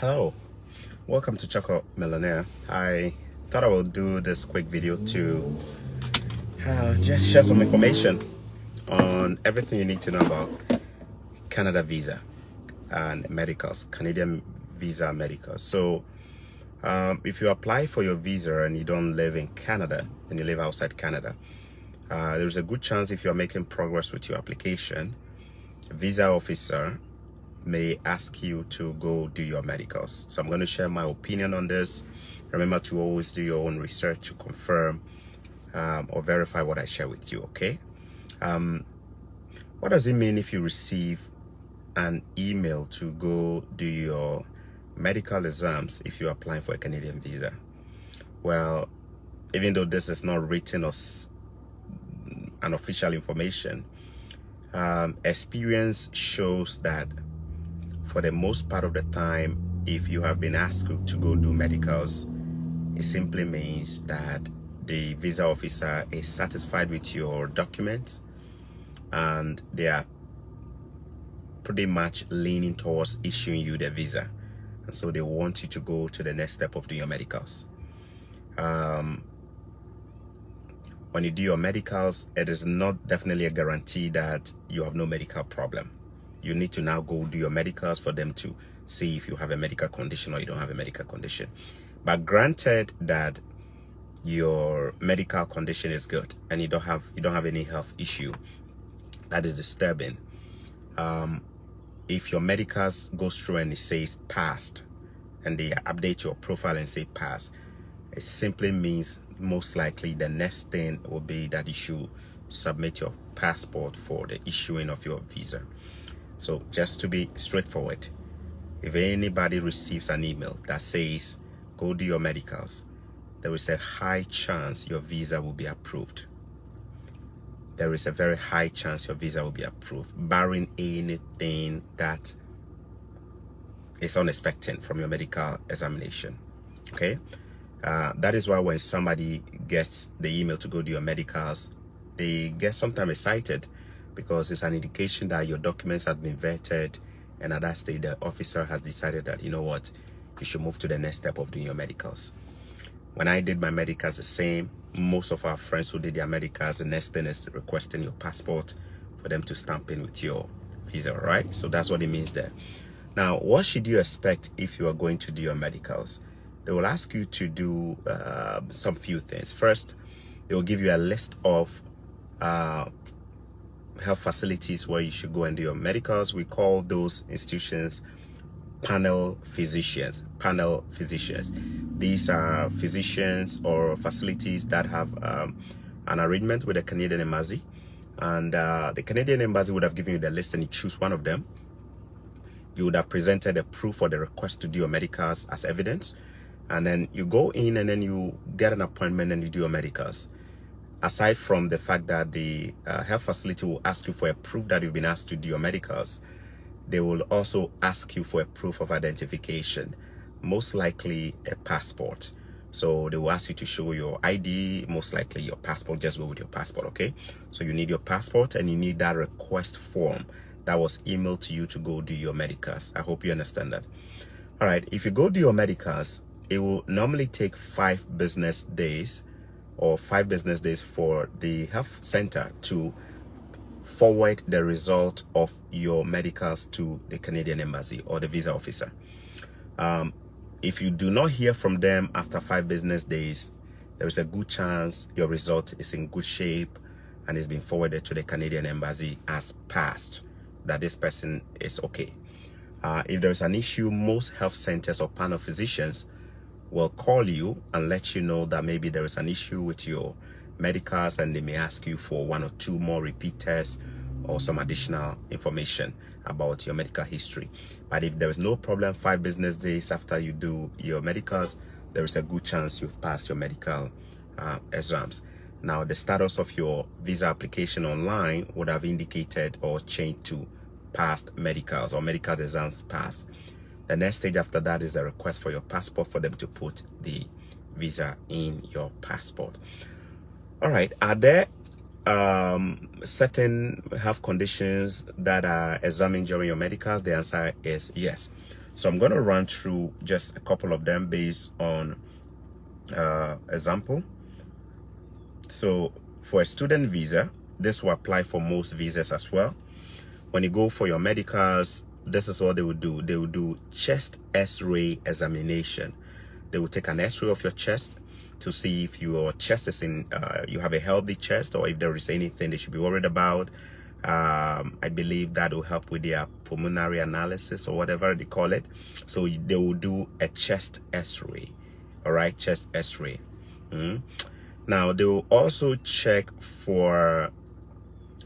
Hello, welcome to Choco Millionaire. I thought I would do this quick video to just share some information on everything you need to know about Canada visa and medicals, Canadian visa medicals. So, if you apply for your visa and you don't live in Canada and you live outside Canada, there's a good chance if you're making progress with your application, a visa officer may ask you to go do your medicals. So I'm going to share my opinion on this. Remember to always do your own research to confirm or verify what I share with you, okay? What does it mean if you receive an email to go do your medical exams if you're applying for a Canadian visa? Well, even though this is not written or an official information, experience shows that for the most part of the time, if you have been asked to go do medicals, it simply means that the visa officer is satisfied with your documents and they are pretty much leaning towards issuing you the visa. And so they want you to go to the next step of doing your medicals. When you do your medicals, it is not definitely a guarantee that you have no medical problem. You need to now go do your medicals for them to see if you have a medical condition or you don't have a medical condition. But granted that your medical condition is good and you don't have any health issue that is disturbing, if your medicals goes through and it says passed and they update your profile and say pass, it simply means most likely the next thing will be that you should submit your passport for the issuing of your visa. So just to be straightforward, if anybody receives an email that says go do your medicals, there is a high chance your visa will be approved. There is a very high chance your visa will be approved, barring anything that is unexpected from your medical examination. Okay, that is why when somebody gets the email to go do your medicals, they get sometimes excited because it's an indication that your documents have been vetted, and at that stage the officer has decided that, you know what, you should move to the next step of doing your medicals. When I did my medicals, the same. Most of our friends who did their medicals, the next thing is requesting your passport for them to stamp in with your visa, right? So that's what it means there. Now, what should you expect if you are going to do your medicals? They will ask you to do some few things. First, they will give you a list of health facilities where you should go and do your medicals. We call those institutions panel physicians. Panel physicians. These are physicians or facilities that have an arrangement with the Canadian Embassy, and the Canadian Embassy would have given you the list and you choose one of them. You would have presented a proof or the request to do your medicals as evidence, and then you go in and then you get an appointment and you do your medicals. Aside from the fact that the health facility will ask you for a proof that you've been asked to do your medicals, they will also ask you for a proof of identification, most likely a passport. So they will ask you to show your ID, most likely your passport. Just go with your passport, okay? So you need your passport and you need that request form that was emailed to you to go do your medicals. I hope you understand that. All right, if you go do your medicals, it will normally take 5 business days or 5 business days for the health center to forward the result of your medicals to the Canadian Embassy or the visa officer. If you do not hear from them after 5 business days, there is a good chance your result is in good shape and is being forwarded to the Canadian Embassy as passed, that this person is okay. If there is an issue, most health centers or panel physicians will call you and let you know that maybe there is an issue with your medicals, and they may ask you for 1 or 2 more repeat tests or some additional information about your medical history. But if there is no problem 5 business days after you do your medicals, there is a good chance you've passed your medical exams. Now, the status of your visa application online would have indicated or changed to passed medicals or medical exams passed. The next stage after that is a request for your passport for them to put the visa in your passport. All right, are there certain health conditions that are examined during your medicals? The answer is yes. So I'm going to run through just a couple of them based on example. So for a student visa, this will apply for most visas as well. When you go for your medicals, this is what they will do. They will do chest X-ray examination. They will take an X-ray of your chest to see if your chest is in, you have a healthy chest, or if there is anything they should be worried about. I believe that will help with their pulmonary analysis or whatever they call it. So they will do a chest X-ray. All right, chest X-ray. Now they will also check for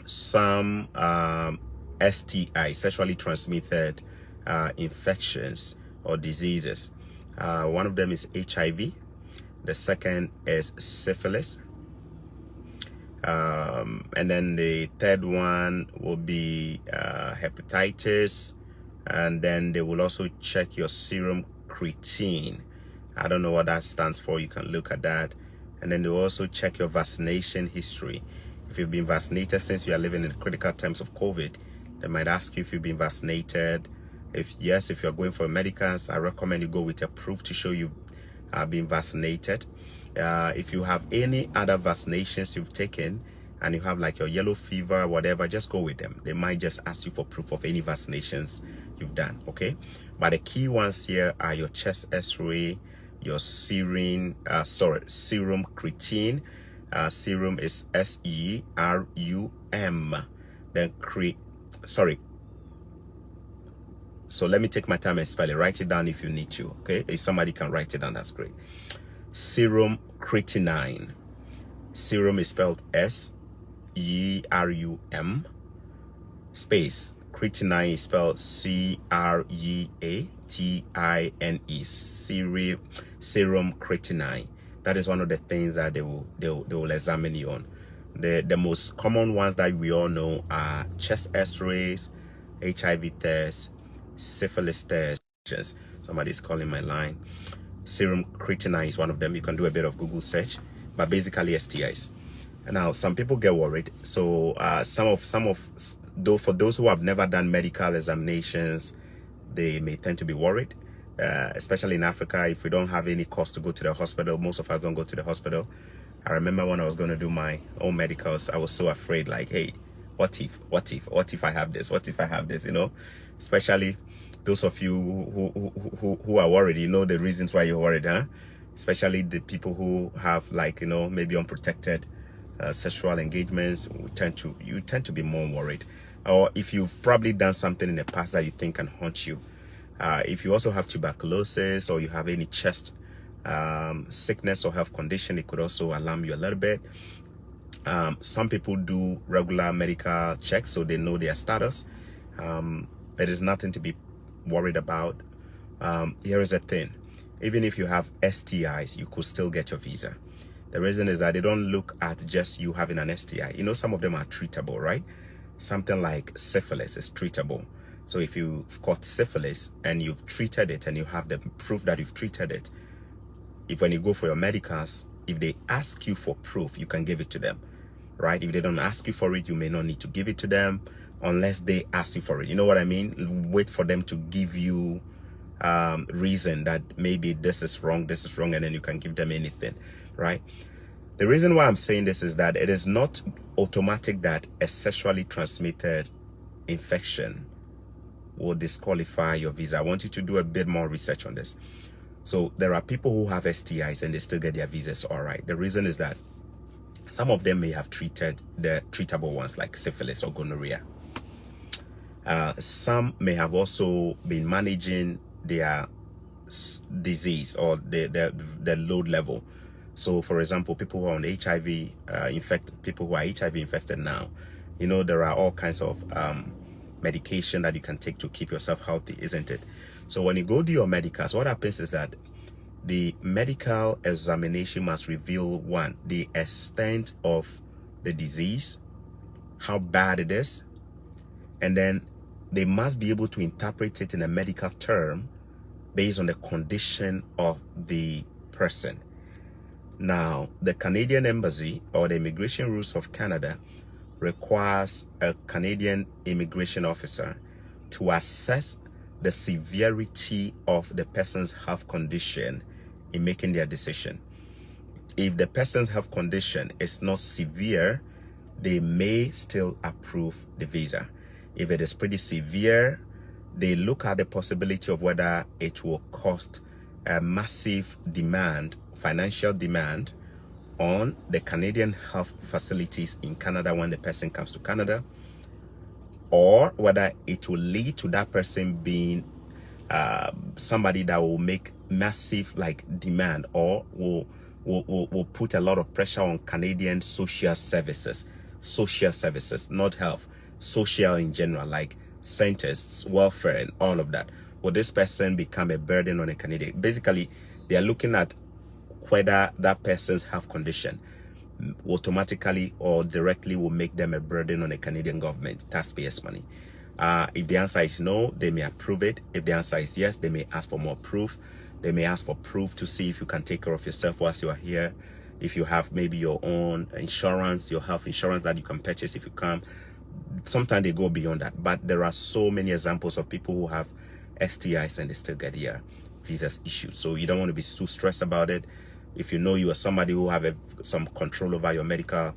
some STI, sexually transmitted infections or diseases. One of them is HIV. The second is syphilis. And then the third one will be hepatitis. And then they will also check your serum creatine. I don't know what that stands for. You can look at that. And then they will also check your vaccination history. If you've been vaccinated since you are living in critical times of COVID, they might ask you if you've been vaccinated. If yes, if you're going for medicals, I recommend you go with a proof to show you've been vaccinated. If you have any other vaccinations you've taken and you have like your yellow fever, whatever, just go with them. They might just ask you for proof of any vaccinations you've done, okay? But the key ones here are your chest X-ray, your serum creatine. Serum is SERUM. Then so let me take my time and spell it. Write it down if you need to, okay? If somebody can write it down, that's great. Serum creatinine. Serum is spelled SERUM. Space. Creatinine is spelled CREATINE. Serum creatinine. That is one of the things that they will examine you on. The most common ones that we all know are chest X-rays, HIV tests, syphilis tests. Somebody's calling my line. Serum creatinine is one of them. You can do a bit of Google search, but basically STIs. And now some people get worried. So for those who have never done medical examinations, they may tend to be worried. Especially in Africa, if we don't have any cost to go to the hospital, most of us don't go to the hospital. I remember when I was going to do my own medicals, I was so afraid, like, hey, what if I have this? What if I have this? You know, especially those of you who are worried, you know the reasons why you're worried, huh? Especially the people who have, like, you know, maybe unprotected sexual engagements. You tend to be more worried. Or if you've probably done something in the past that you think can haunt you. If you also have tuberculosis or you have any chest sickness or health condition, it could also alarm you a little bit. Some people do regular medical checks so they know their status. It is nothing to be worried about. Here is the thing. Even if you have STIs, you could still get your visa. The reason is that they don't look at just you having an STI. You know, some of them are treatable, right? Something like syphilis is treatable. So if you've got syphilis and you've treated it and you have the proof that you've treated it, when you go for your medicals, if they ask you for proof, you can give it to them, right? If they don't ask you for it, you may not need to give it to them unless they ask you for it. You know what I mean? Wait for them to give you reason that maybe this is wrong, and then you can give them anything, right? The reason why I'm saying this is that it is not automatic that a sexually transmitted infection will disqualify your visa. I want you to do a bit more research on this. So there are people who have STIs and they still get their visas all right. The reason is that some of them may have treated the treatable ones like syphilis or gonorrhea. Some may have also been managing their disease or the load level. So for example, people who are on HIV people who are HIV infected now, you know, there are all kinds of medication that you can take to keep yourself healthy, isn't it? So when you go do your medicals, what happens is that the medical examination must reveal, one, the extent of the disease, how bad it is, and then they must be able to interpret it in a medical term based on the condition of the person. Now, the Canadian Embassy or the immigration rules of Canada requires a Canadian immigration officer to assess the severity of the person's health condition in making their decision. If the person's health condition is not severe, they may still approve the visa. If it is pretty severe, they look at the possibility of whether it will cost a massive demand, financial demand, on the Canadian health facilities in Canada when the person comes to Canada, or whether it will lead to that person being somebody that will make massive demand, or will put a lot of pressure on Canadian social services, not health, social in general, like centers, welfare, and all of that. Will this person become a burden on a Canadian? Basically, they are looking at whether that person's health condition automatically or directly will make them a burden on the Canadian government, taxpayers' money. If the answer is no, they may approve it. If the answer is yes, they may ask for more proof. They may ask for proof to see if you can take care of yourself whilst you are here. If you have maybe your own insurance, your health insurance that you can purchase if you come. Sometimes they go beyond that. But there are so many examples of people who have STIs and they still get their visas issued. So you don't want to be too stressed about it. If you know you are somebody who have some control over your medical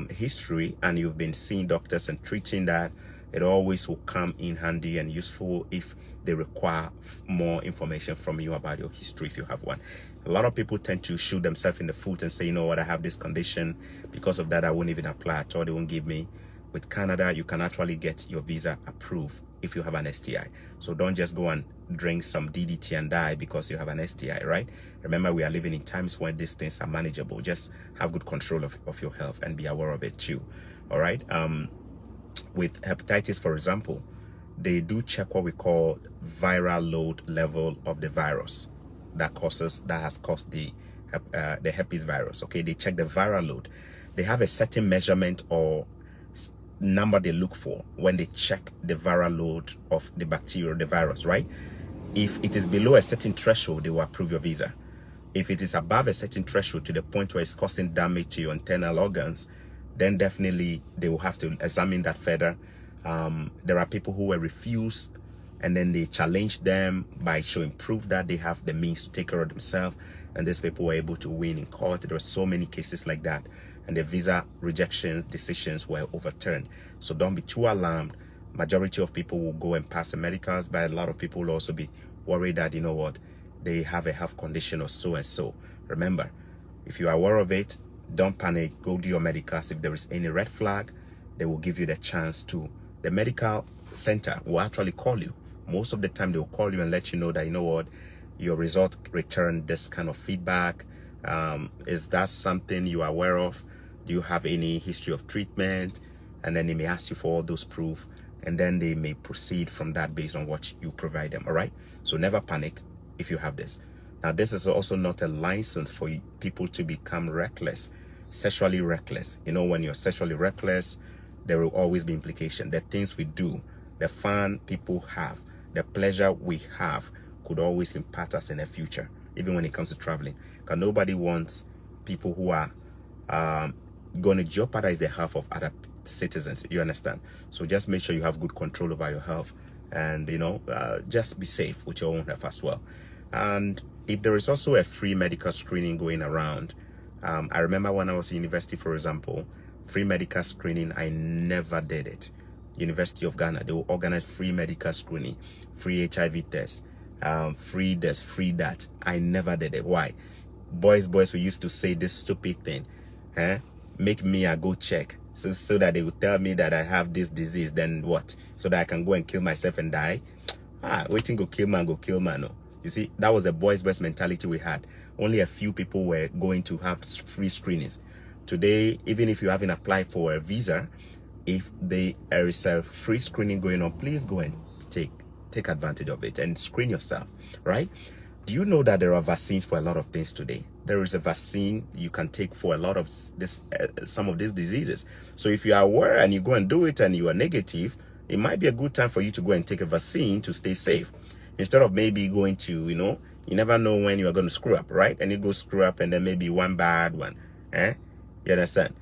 history, and you've been seeing doctors and treating that, it always will come in handy and useful if they require more information from you about your history if you have one. A lot of people tend to shoot themselves in the foot and say, you know what, I have this condition, because of that I won't even apply at all, they won't give me. With Canada, you can actually get your visa approved if you have an STI. So don't just go and drink some DDT and die because you have an STI, right? Remember, we are living in times when these things are manageable. Just have good control of your health and be aware of it too. All right. With hepatitis, for example, they do check what we call viral load level of the virus that has caused the herpes virus. Okay, they check the viral load. They have a certain measurement or number they look for when they check the viral load of the bacteria, the virus, right? If it is below a certain threshold, they will approve your visa. If it is above a certain threshold to the point where it's causing damage to your internal organs, then definitely they will have to examine that further. There are people who will refuse, and then they challenge them by showing proof that they have the means to take care of themselves, and these people were able to win in court. There are so many cases like that, and the visa rejection decisions were overturned. So don't be too alarmed. Majority of people will go and pass the medicals, but a lot of people will also be worried that, you know what, they have a health condition or so and so. Remember, if you are aware of it, don't panic. Go do your medicals. If there is any red flag, they will give you the chance to. The medical center will actually call you. Most of the time, they will call you and let you know that, you know what, your result returned this kind of feedback. Is that something you are aware of? Do you have any history of treatment? And then they may ask you for all those proof, and then they may proceed from that based on what you provide them. All right. So never panic if you have this. Now, this is also not a license for people to become reckless, sexually reckless. You know, when you're sexually reckless, there will always be implication. The things we do, the fun people have, the pleasure we have could always impact us in the future, even when it comes to traveling. Because nobody wants people who are going to jeopardize the health of other citizens. You understand? So just make sure you have good control over your health, and, you know, just be safe with your own health as well. And if there is also a free medical screening going around, I remember when I was in university, for example, free medical screening, I never did it. University of Ghana, they will organize free medical screening, free HIV test, free this, free that. I never did it. Why? Boys, we used to say this stupid thing, make me a go check, so that they would tell me that I have this disease. Then what? So that I can go and kill myself and die? Waiting go kill man. No. You see, that was the boys mentality we had. Only a few people were going to have free screenings. Today, even if you haven't applied for a visa, if there is a free screening going on, please go and take advantage of it and screen yourself, right? Do you know that there are vaccines for a lot of things today? There is a vaccine you can take for a lot of some of these diseases. So if you are aware and you go and do it and you are negative, it might be a good time for you to go and take a vaccine to stay safe, instead of maybe going to, you know, you never know when you are going to screw up, right? And you go screw up and then maybe one bad one, You understand?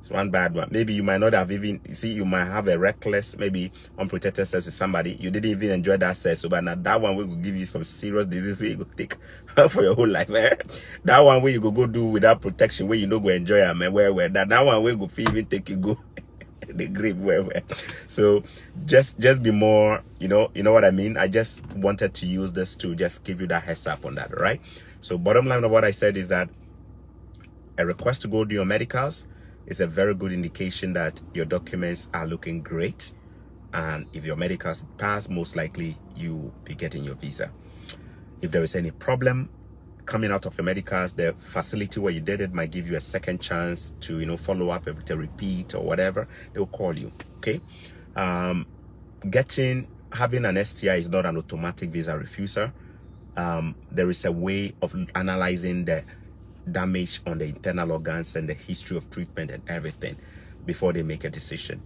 It's one bad one. Maybe you might not have even, you see, you might have a reckless, maybe unprotected sex with somebody. You didn't even enjoy that sex, but now that one will give you some serious disease where you go take for your whole life. Eh? That one where you go do without protection, where you know go enjoy it, man. Where that one where go even take you go the grave where. So just be more, you know what I mean. I just wanted to use this to just give you that heads up on that, right? So bottom line of what I said is that a request to go do your medicals is a very good indication that your documents are looking great, and if your medicals pass, most likely you'll be getting your visa. If there is any problem coming out of your medicals, the facility where you did it might give you a second chance to follow up with a repeat or whatever. They'll call you. Okay. Having an STI is not an automatic visa refuser. There is a way of analyzing the damage on the internal organs and the history of treatment and everything before they make a decision.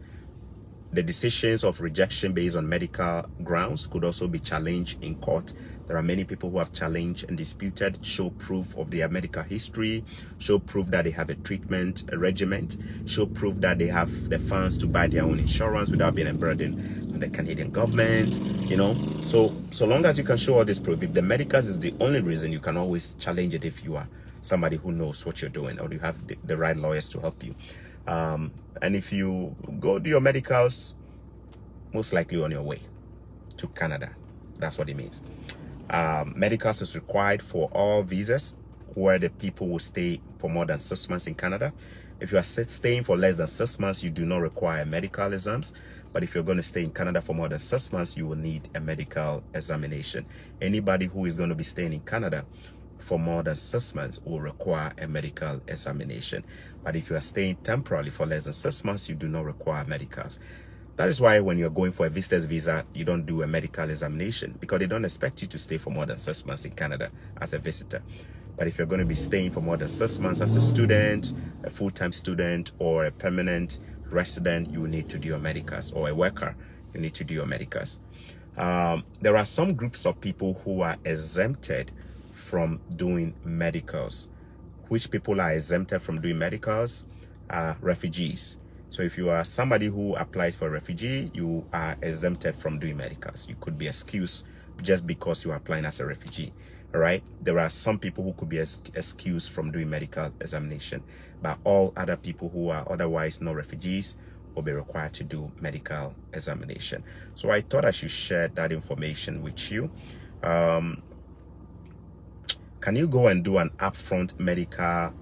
The decisions of rejection based on medical grounds could also be challenged in court. There are many people who have challenged and disputed, show proof of their medical history, show proof that they have a treatment regimen, show proof that they have the funds to buy their own insurance without being a burden on the Canadian government, So long as you can show all this proof, if the medicals is the only reason, you can always challenge it if you are somebody who knows what you're doing or you have the right lawyers to help you. And if you go do your medicals, most likely on your way to Canada. That's what it means. Medicals is required for all visas where the people will stay for more than 6 months in Canada. If you are staying for less than 6 months, you do not require medical exams. But if you're going to stay in Canada for more than 6 months, you will need a medical examination. Anybody who is going to be staying in Canada for more than 6 months will require a medical examination. But if you are staying temporarily for less than 6 months, you do not require medicals. That is why when you're going for a visitor's visa, you don't do a medical examination, because they don't expect you to stay for more than 6 months in Canada as a visitor. But if you're going to be staying for more than 6 months as a student, a full-time student, or a permanent resident, you will need to do your medicals, or a worker, you need to do your medicals. There are some groups of people who are exempted from doing medicals. Which people are exempted from doing medicals? Refugees. So if you are somebody who applies for a refugee, you are exempted from doing medicals. You could be excused just because you are applying as a refugee. All right. There are some people who could be excused from doing medical examination, but all other people who are otherwise not refugees will be required to do medical examination. So I thought I should share that information with you. Can you go and do an upfront medical